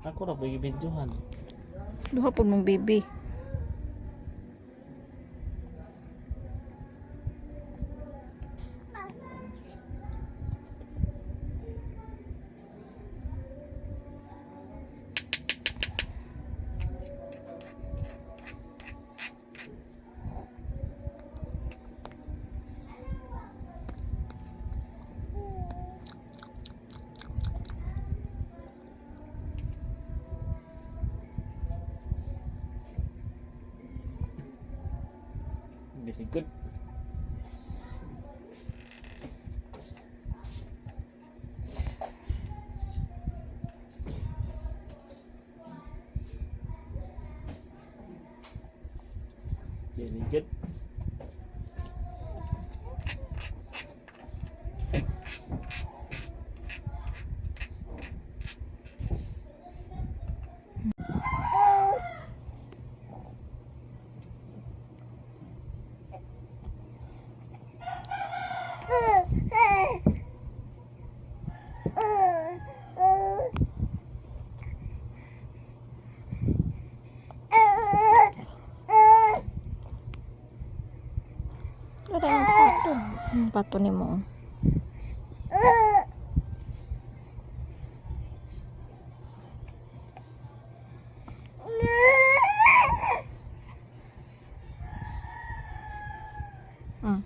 Ako ra po gibidyohan. Duha po mong bibi. Very good. Very good. Wala ang pato. Ang pato ni mo. Hmm.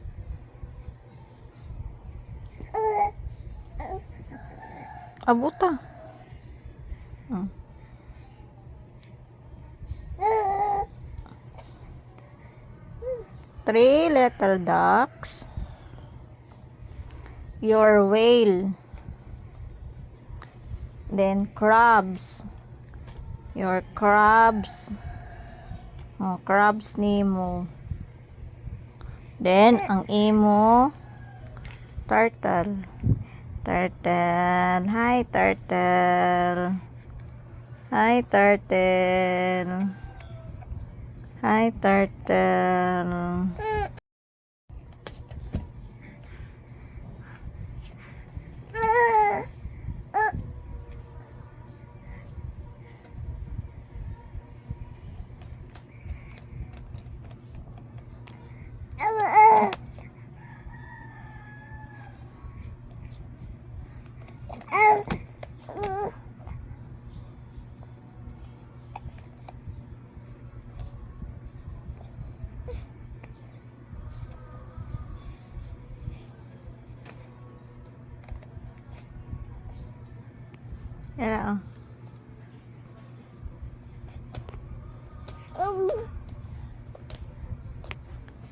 Abuta. Hmm. Three little ducks. Your whale. Then crabs. Your crabs. Oh, crabs nimo. Then ang imo turtle. Turtle. Hi turtle. Hi turtle. Hi turtle. Yan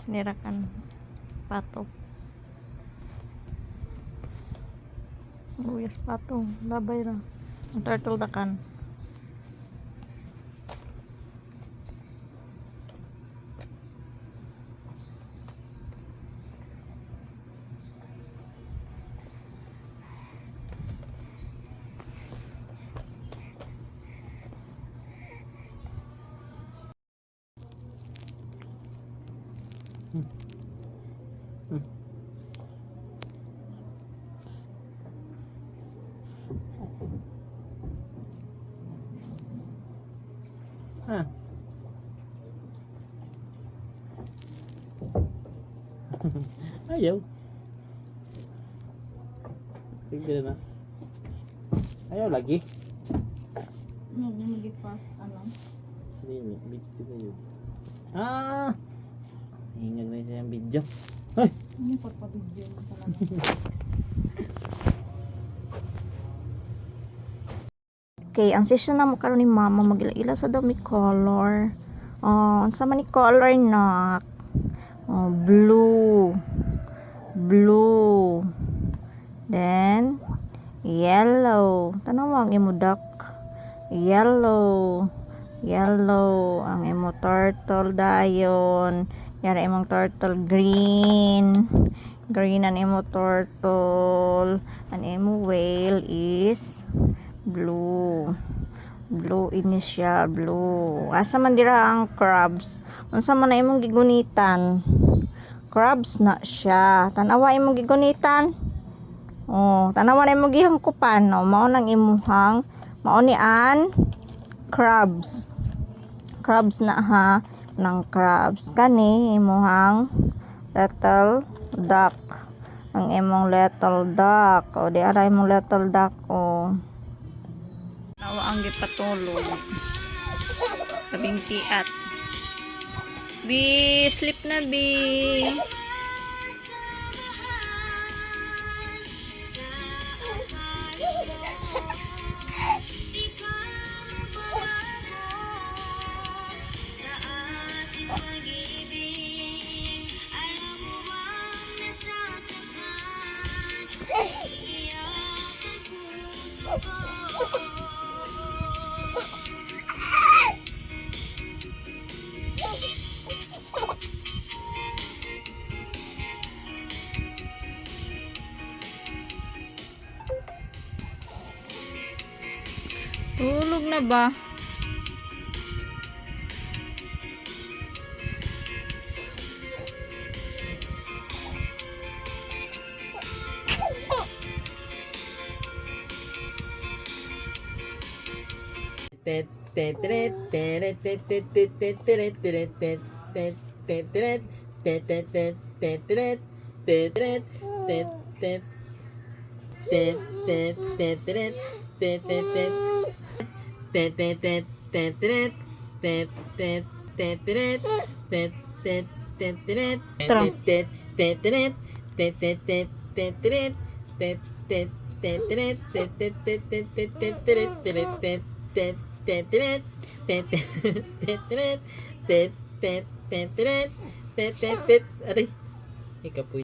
nirakan pato. Yes, pato. Labay ra. Ang turtle dakan. Ah. Ayaw. Sige na. Ayaw lagi. Hindi mag-fast ano. Hindi, video kayo. Ah! Hingag na siya yung video. Ay! Hindi pagpabidyo mo talaga. Okay, ang session na mo karon ni mama magila-ila sa dami color. Oh, unsa man ni color na? Oh, blue. Blue. Then yellow. Tanaw ang imo duck. Yellow. Yellow ang imo turtle dayon. Yara imong turtle green. Green ang imo turtle. Ang imo whale is blue. Blue ini siya, blue. Asa man dira ang crabs? Unsa man na imong gigunitan? Crabs na siya. Tanawa imong gigunitan? Oh, tanawa na imong gihangkupan, no? Mao nang imuhang Mao ni an crabs. Crabs na ha, ng crabs. Kani imuhang little duck. Ang imong little duck. O di ara imong little duck o. Nawa ang gipatulog. Labing kiat. Bi, sleep na bi. Tulog na ba? Aray, ikapoy.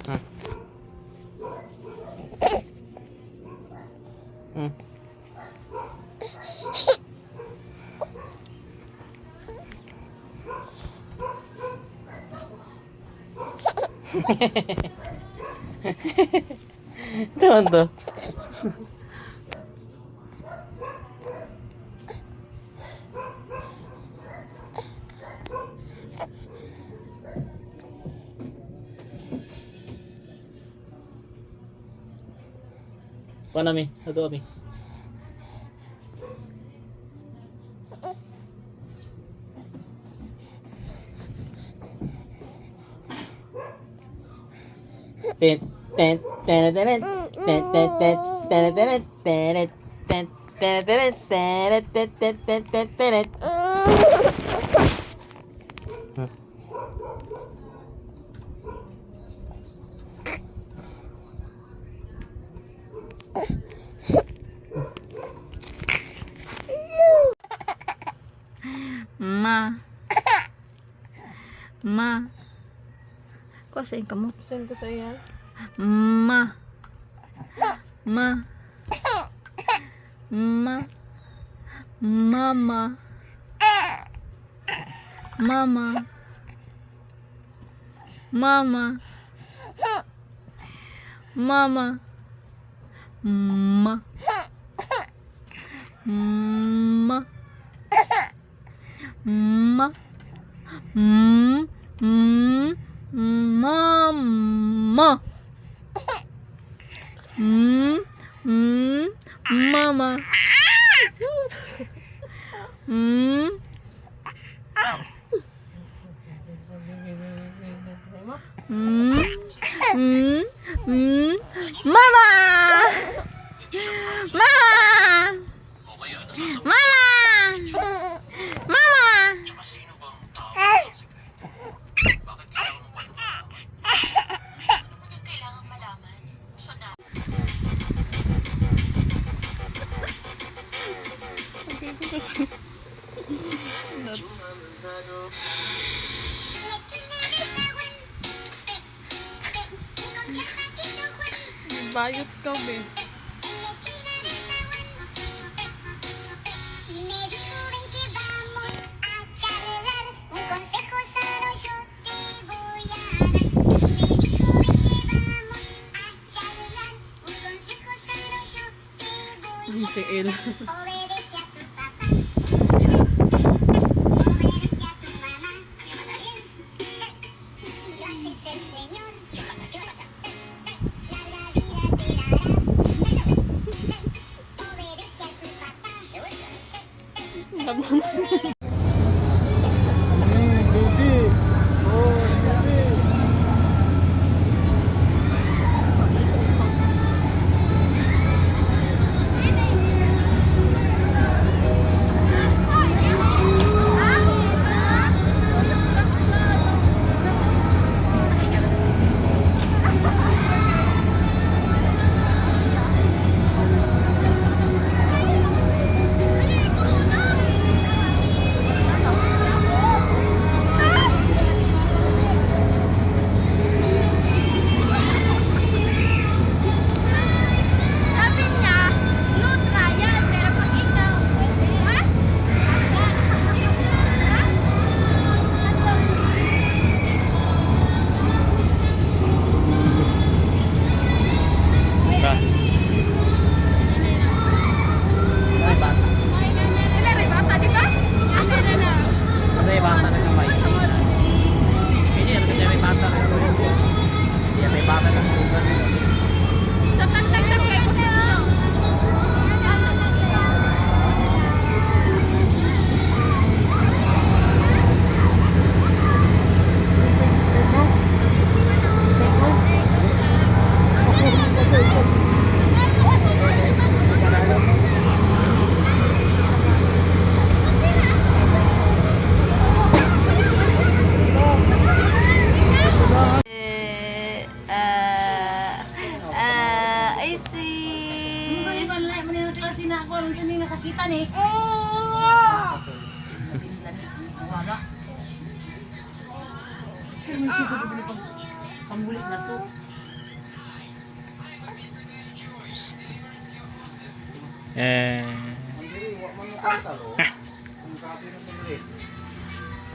Ha? Hmm. Tonto. Paano mi? Ato mi. Tet tet tet tet tet tet tet tet tet tet tet tet tet tet tet tet. Ma. Kuasain ka mo. Saan ko sa iyan? Ma. Ma. Mama. Mama. Mama. Mama. Ma. Ma. Ma. Mama. Mama. Mama. Bayot ka, be. Y me dijo, ven que vamos a charlar. Un consejo sano yo te voy a dar. Me dijo, ven que vamos a charlar. Un consejo sano yo te voy a dar. Tiil. Obedece a tu papá. Obedece a tu mamá. A mi mamá también. Y si lo haces el Señor, ¿qué pasa? ¿Qué va a pasar? Larga vida te dará. Obedece Sabi niya, Lutra yan, pero pag ikaw, ha? Ba? Ilan rin bata, di ba? Ano na na? Ano yung bata na kamay? Hindi, kasi may bata na kamay. Hindi, may bata na kamay. Sa tagtag kayo ko sa ito. I see. Panggulit na to.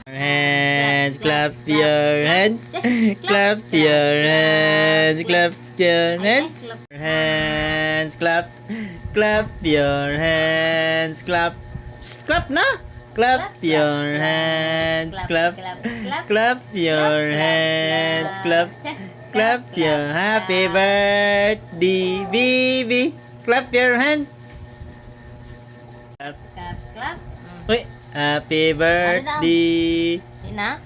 Hands, clap your hands, clap your hands, clap your hands, hands, clap, clap your hands, clap, clap na, clap your hands, clap, clap your hands, clap, clap your happy birthday, baby, clap your hands, clap, Clap. uy, happy birthday. Di na?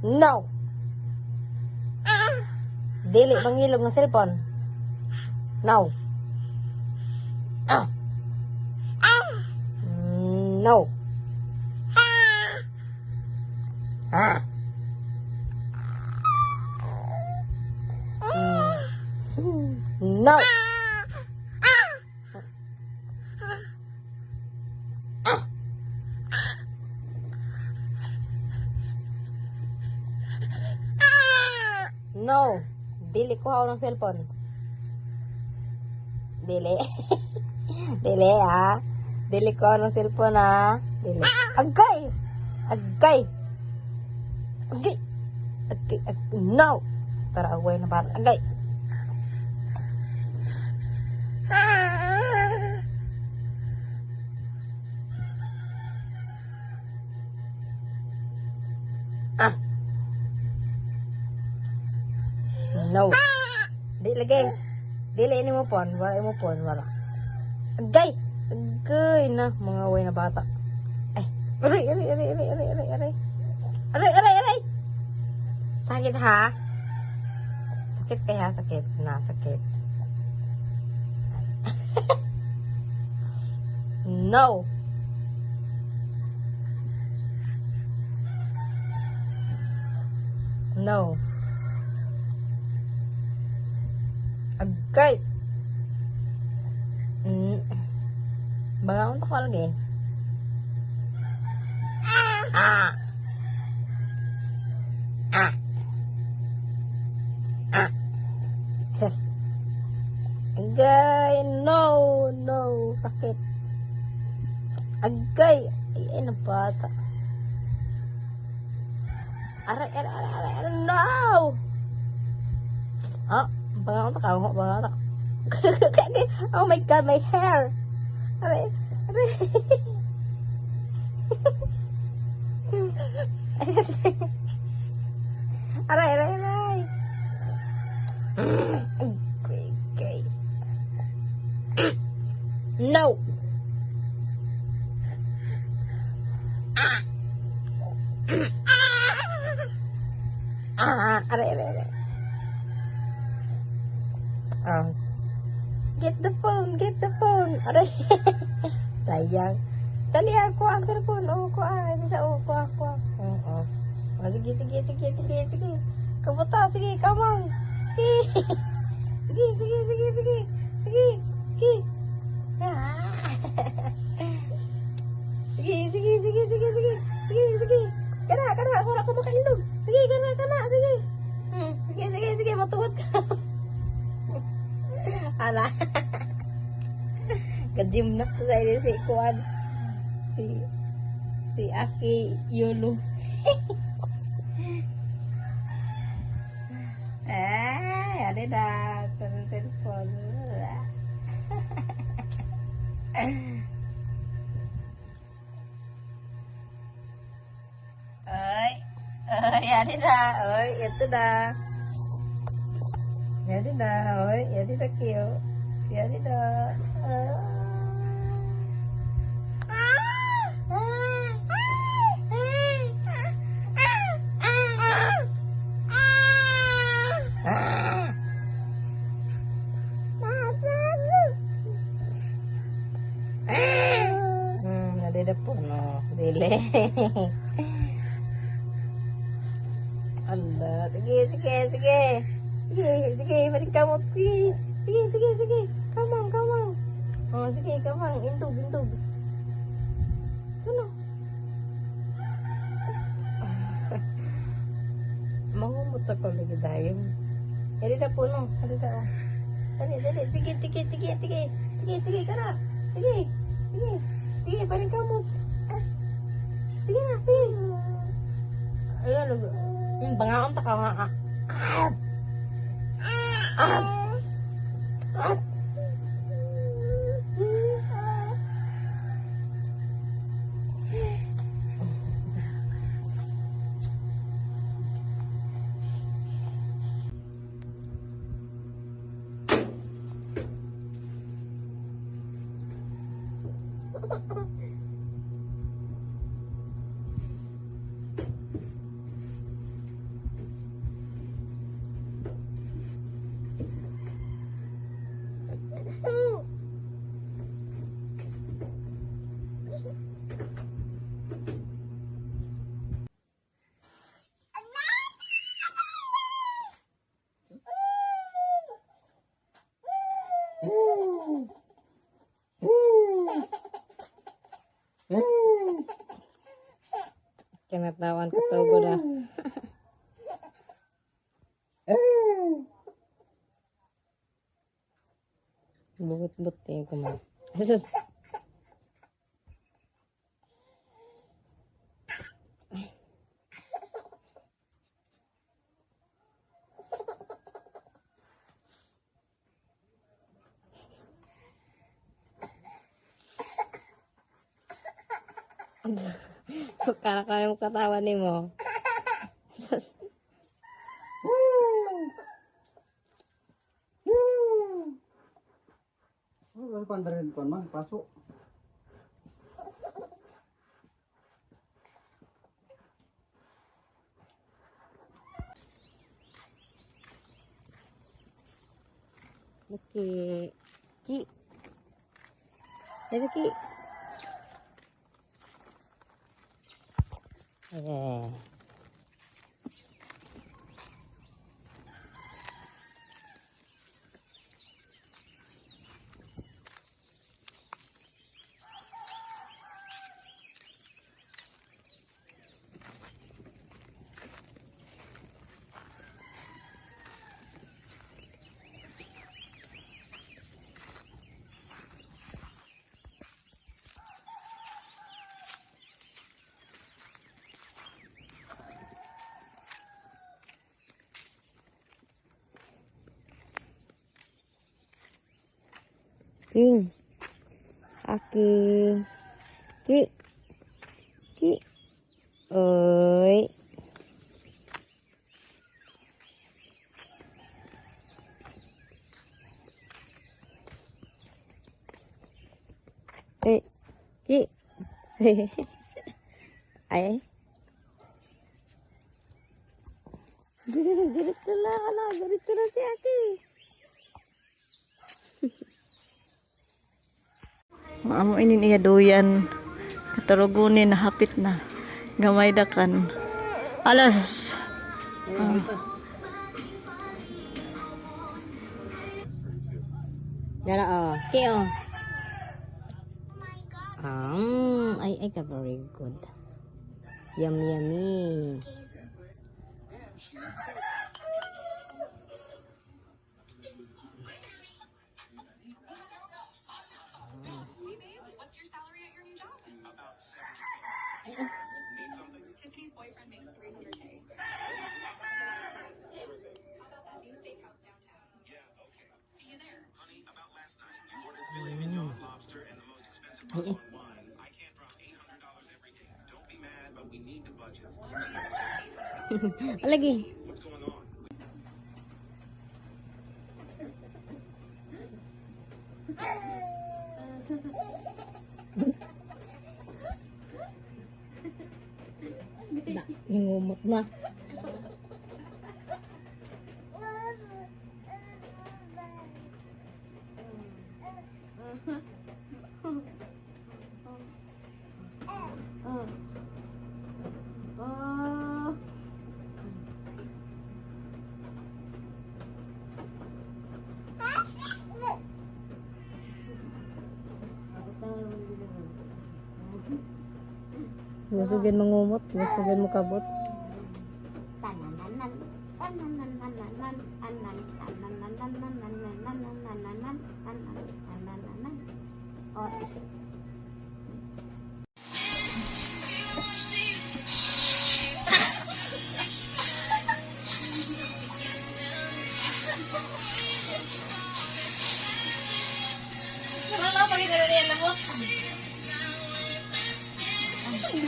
No. Dili mangilog ng cellphone. No. No. No. No. Dili ko ako ng cellphone. Dili. Dili ha. Dili ko ako ng cellphone ha. Dili. Agay! Agay! Agay! Agay! No! Tara, away na bata. Agay! No. Di lagi. Dili ini mo pon. Wala mo pon. Wala. Agay. Agay na. Mga way na bata. Ay. Aray. Aray. Sakit ha? Sakit kaya sakit. Na sakit. No. No. Agay. Bangang to lagi. Yes. Agay. No. Sakit. Agay. Ay, na bata. Aray. No. Bangang to Oh my god, my hair. Aray. Aray. Okay. No. Are. Get the phone. Are. Sayang. Dali ako ang cellphone. Ko ako. Oo. Sige. Kamuta, sige, kamang. Sige. Sige. Kana, ako na kumakandog. Sige, kana, sige. Sige, matuwad ka. Ala. Ka-gymnast na tayo si Kuan. Si Aki Yolo. Ada dah telepon. Ada dah. Itu dah. Ada dah. Ada dah kyo. Ada dah. Ada pun dile. Allah, sige. Balik kamu sige. Kamang. Sige, kamang. Indog. Tuno. Mangumot sa lagi dayong. Jadi dah puno. Ada dah. Sige, kana. Sige, balik kamu. Sige na. Ayan, yung bangaon ta ka nga. Kinatawan ko to ba? Bugot yung kumang. Kaya mo katawan ni mo. Wala pa rin kon man pasok. Ki. Jadi ki. Okay. King. Aki. Ki. Oi. Ki. Ay. Diretso lang, ala. Diretso lang si Aki. Maamo ini niya doyan. Katarugunin na hapit na. Gamay dakan. Alas. Dara oh. Ki oh. Ay ka very good. Yummy. Ay. Lagi. Ngumot na. Gusto mangumot, gusto mo kabot.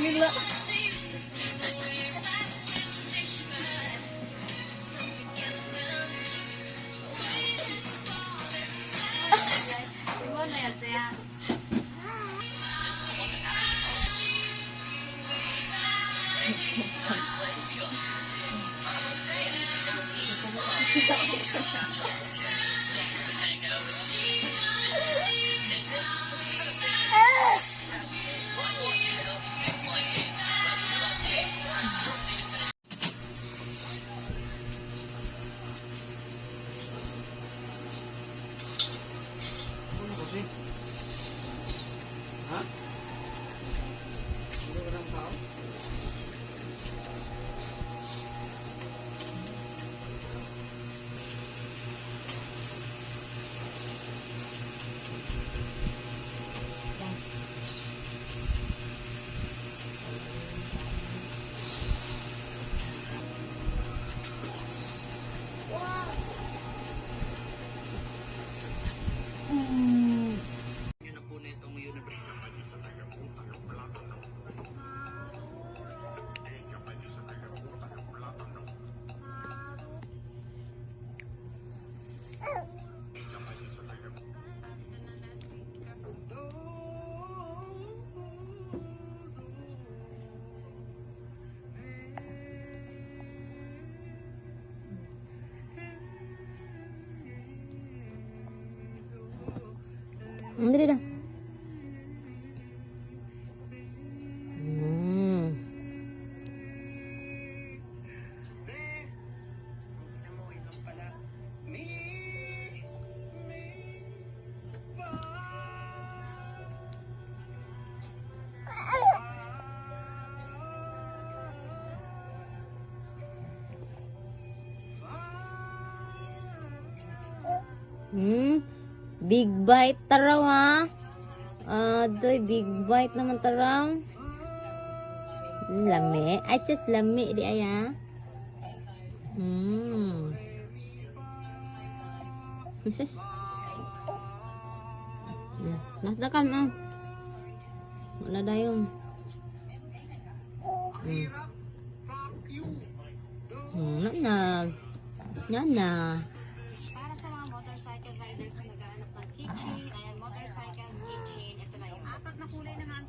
Gila. Gimana ya, Tia? Hah? Hindi ko lang tao? Hindi dah. Big bite taraw ha. Adoy, big bite naman taraw. Lami. Ay, just lami di aya. Sus. Nasdakan ah. Wala dayong. Nana. Para sa mga motorcycle riders na naghahanap ng keychain, ayan, motorcycle keychain. Ito na yung apat na kulay na nga ang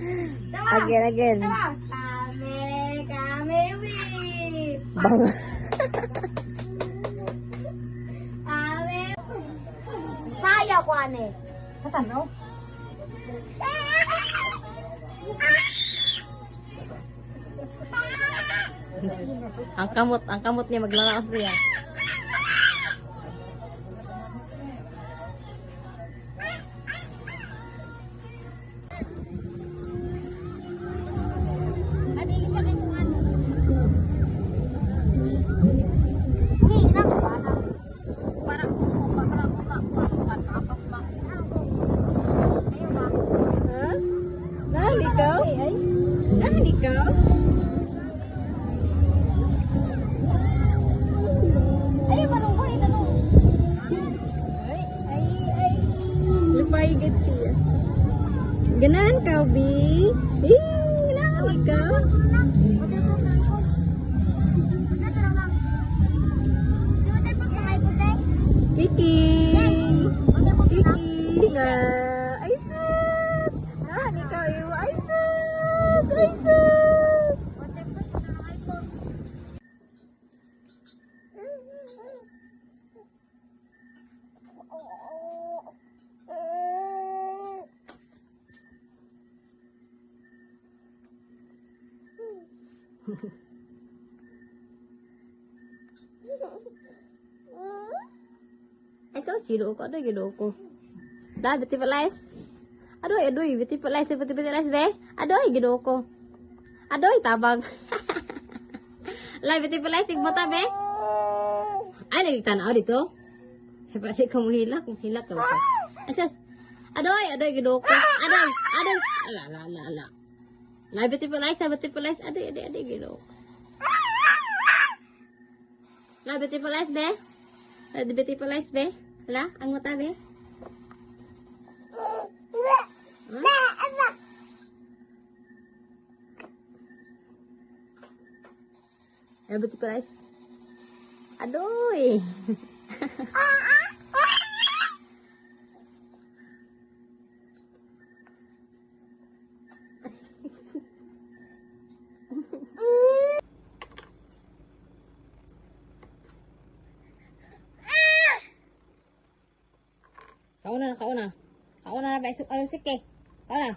Again. Kame wip. Bang. Kame. Saya ko ane. Saan no? Ang kamot niya maglalakas niya. Napaigat siya. Ganahan ka, Bi. Ganahan ka. Kiki. Kiki. Ay, sus. Ikaw, iwa. Ay, sus. Ay, sus. Ikaw, sino ko? Adoy, gino ko. Dah, beti pelas. Adoy, beti pelas, be. Adoy, gino ko. Adoy, tabang. Lai, beti pelas, mata, be. Ay, nagtanaw dito. Kasi kamu hilak ka ba? Asas. Adoy, gino ko. Adoy. Ala. Lai, beti pelas, adoy, gino ko. Lai, beti pelas, be. Beti pelas, be. Ala, ang mata, be. Beti pelas. Adoy. Kau na ba isip ayo sike. Kau na.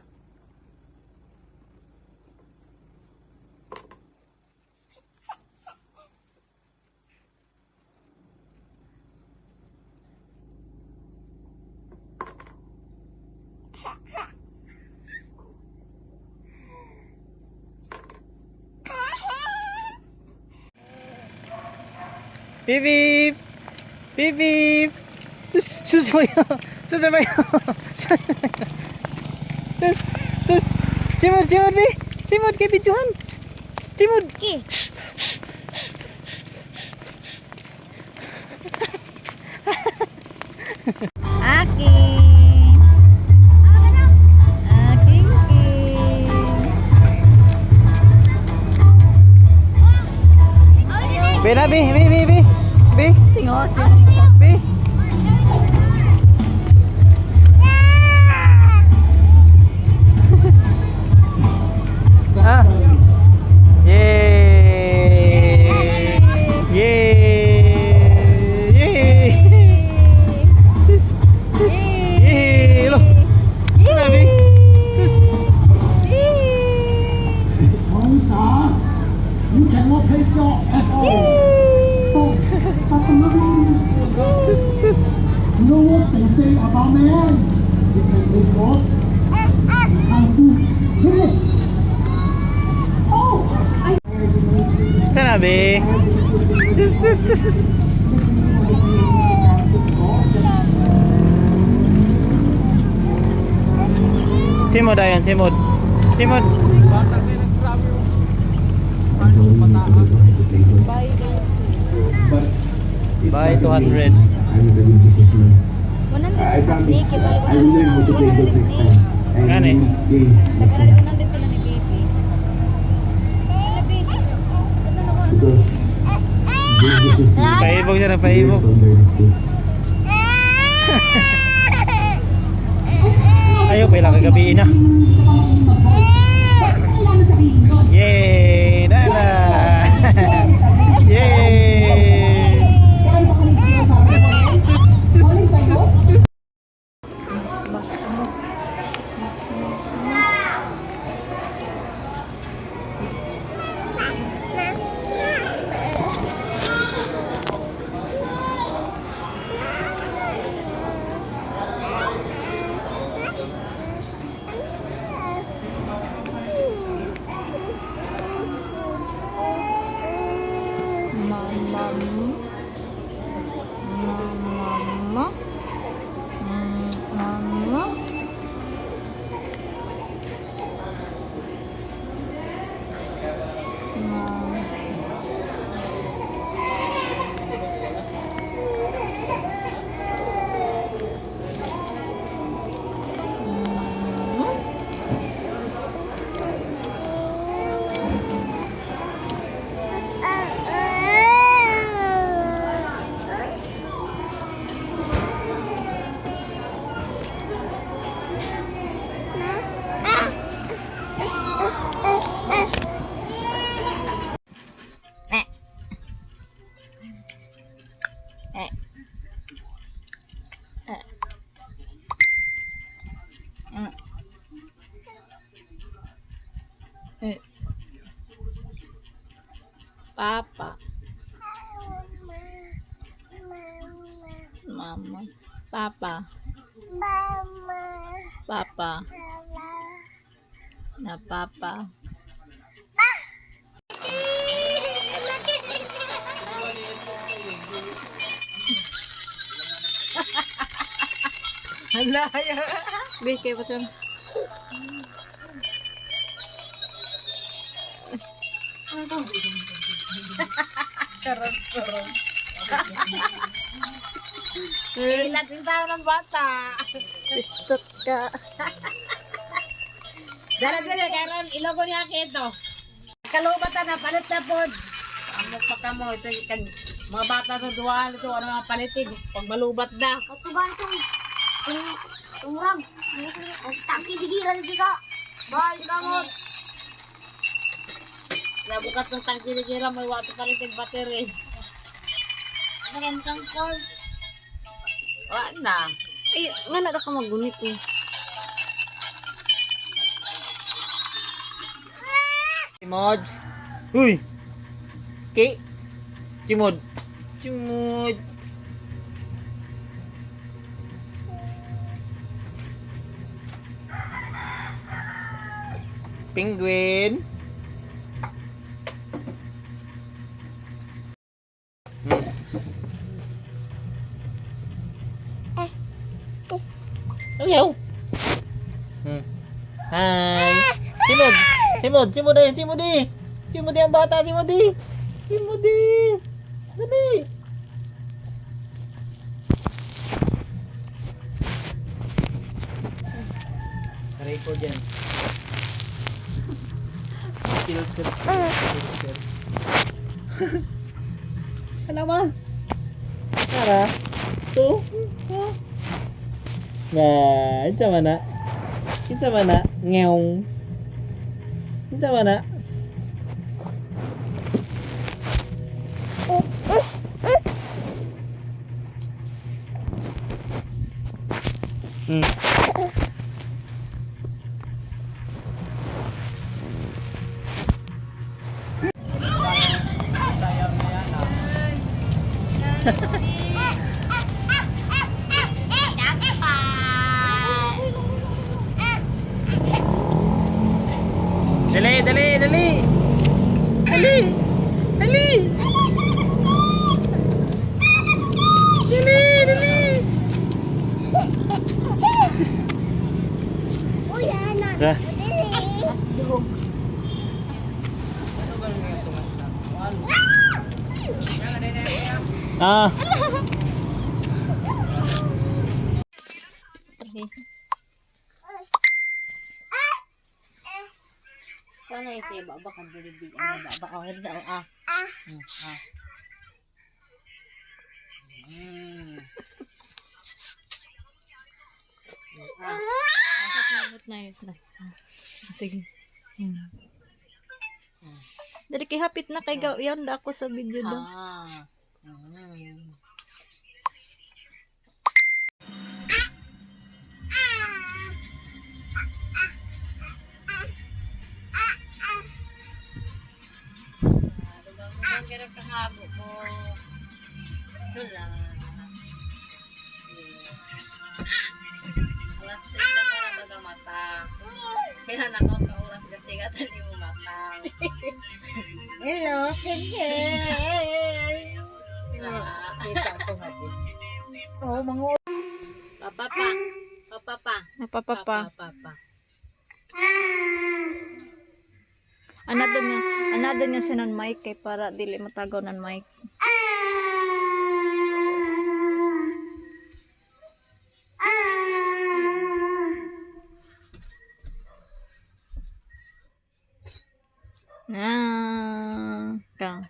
Beep beep. Beep beep. Sus 뭐야? sus 뭐야? sus. Cimut be. Cimut ke bicuan. Cimut. Aking. Be na be. Tingos. Be. Ah. Yay. Sus. Yay. Loh. Kenapa? Sus. You cannot take your at all. Sus. You know what they say about man? You can take off and do finish. Oh, Sana be. Sus. Simod ayan, simod. Buy 200. I'm a very businessman. I promise I will learn how to play good next time. And Gani? because good businessman Paibog siya na paibog. learn from their mistakes. Ayaw, pala kagabi na. Papa. Mama. Papa. Papa. Na papa. Hala, Be, kayo pa siya. Ilat yung tao ng bata. Pistot ka. Dala-dala, karon ilogo niya kito. Kalubatan na, palit na po. Amok pa ka mo, ito kan mga bata to duwan, ito ano mga palitig, pag malubat na. Katuban itong umurag. Ang tangki digiran dito. Bye, kamot. Kaya bukas ng tangkiligira, may wato palitig battery. Ano yan kang call? Wala na. Ay, wala na ka magunit eh. Timods. Uy. Ki. Timod. Timod. Penguin. Hello. Hi. Simod. Simod. Simod ayun. Simodi. Simodi ang bata. Simodi. Simodi. Dali. Aray ko dyan. Filter. Filter. Ano ba? Tara. Ito. Nah, itu mana? Itu mana? Ngeong. Itu mana? Sayang na yan ah. Dali, dali, dali. Dali. Dali. Dali, dali. Uy, anak. Dah. Ah. Kano yung siya, baba ka dili ano baba ka hirda o ah. Na yun na. Sige. Dari kay hapit na kay yan da ako sa video daw. Ang ganang kahabo mo. Wala. Alas 3 na para magamata. Kaya nakaw ka oras kasi gatan yung mata. Hello, Kenya. Kita ko natin. Oh, mga Papa pa. Papa pa. Napapapa. Papa pa. Ana Inada niya siya ng mic kay para dili matagaw ng mic. Kang.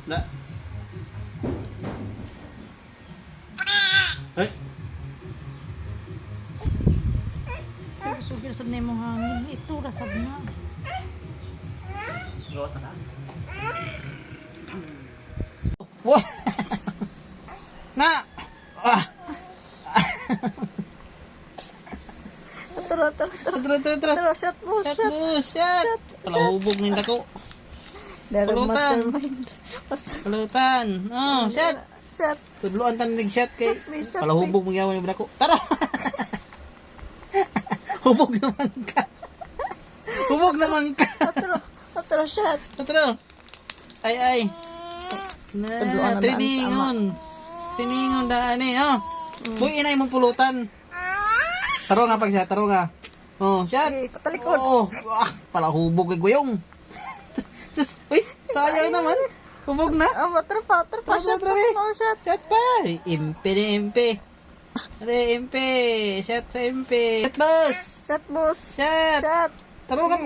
Na. Ay. Sugir sad na imong hangin. Ito rasad na. Gawa sa ka? Wah. Na. Ah. Tara, shot mo, Shot. Palahubog na yung dako. Pulutan. Pulutan. Oh, shot. Shot. Tudloan tan nig shot kay May shot, palahubog mo gyawon yung dako. Tara. Hubog naman ka. Hubog naman ka. Tara, shot. Tara. Ay. Tudloan Na, na tiningon daan eh, oh. Uy, inay mong pulutan. Taro nga pag siya, taro nga. Oh, shot. Okay, patalikod. Oo. Palahubog kay Guyong. Just, uy, sayang naman. Hubog na. Tara pa. Shot. Shot. Shot pa. Impe na impe. Impe. Shot sa impe. Shot, boss. Shot, boss. Shot. Shot. Taro ka.